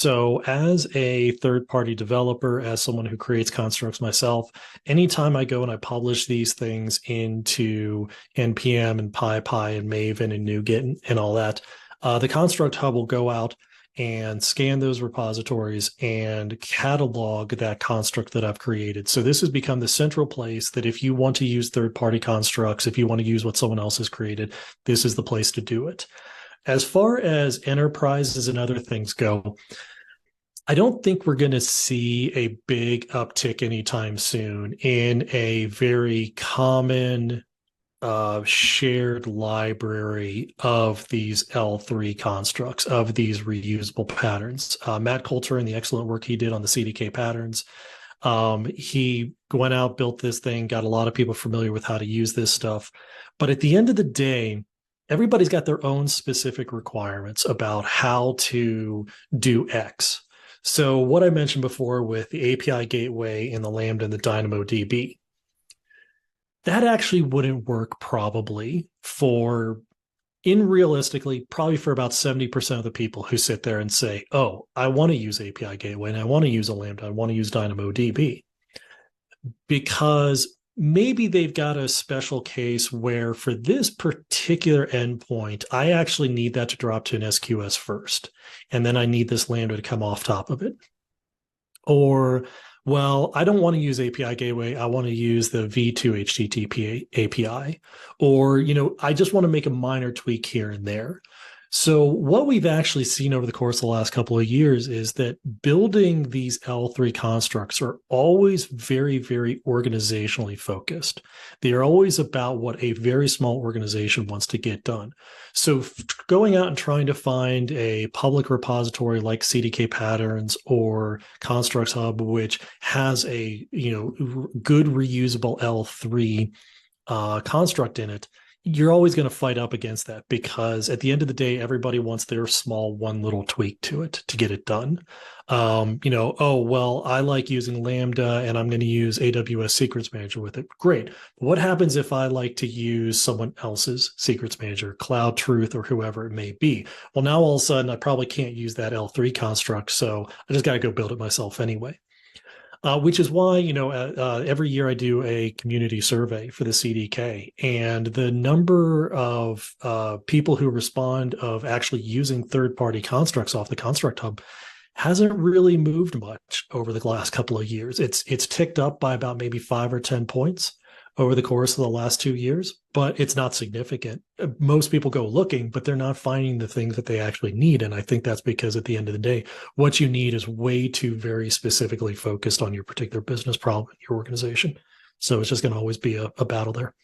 So, as a third party developer, as someone who creates constructs myself, anytime I go and I publish these things into NPM and PyPy and Maven and NuGet and all that, the Construct Hub will go out and scan those repositories and catalog that construct that I've created. So, this has become the central place that if you want to use third party constructs, if you want to use what someone else has created, this is the place to do it. As far as enterprises and other things go, I don't think we're going to see a big uptick anytime soon in a very common shared library of these L3 constructs, of these reusable patterns. Matt Coulter and the excellent work he did on the CDK patterns. He went out, built this thing, got a lot of people familiar with how to use this stuff. But at the end of the day, everybody's got their own specific requirements about how to do X. So what I mentioned before with the API gateway and the Lambda and the DynamoDB, that actually wouldn't work probably realistically, probably for about 70% of the people who sit there and say, oh, I want to use API gateway and I want to use a Lambda, I want to use DynamoDB. Because maybe they've got a special case where for this particular endpoint, I actually need that to drop to an SQS first. And then I need this Lambda to come off top of it. Or, well, I don't want to use API gateway. I want to use the V2 HTTP API. Or, I just want to make a minor tweak here and there. So what we've actually seen over the course of the last couple of years is that building these L3 constructs are always very, very organizationally focused. They are always about what a very small organization wants to get done. So going out and trying to find a public repository like CDK Patterns or Constructs Hub, which has a good reusable L3 construct in it, you're always going to fight up against that because at the end of the day, everybody wants their small one little tweak to it to get it done. Oh, well, I like using Lambda and I'm going to use AWS Secrets Manager with it. Great. But what happens if I like to use someone else's Secrets Manager, Cloud Truth, or whoever it may be? Well, now all of a sudden, I probably can't use that L3 construct. So I just got to go build it myself anyway. Which is why, every year I do a community survey for the CDK, and the number of people who respond of actually using third-party constructs off the Construct Hub hasn't really moved much over the last couple of years. It's ticked up by about maybe 5 or 10 points over the course of the last 2 years, but it's not significant. Most people go looking, but they're not finding the things that they actually need. And I think that's because at the end of the day, what you need is way too very specifically focused on your particular business problem, your organization. So it's just going to always be a battle there.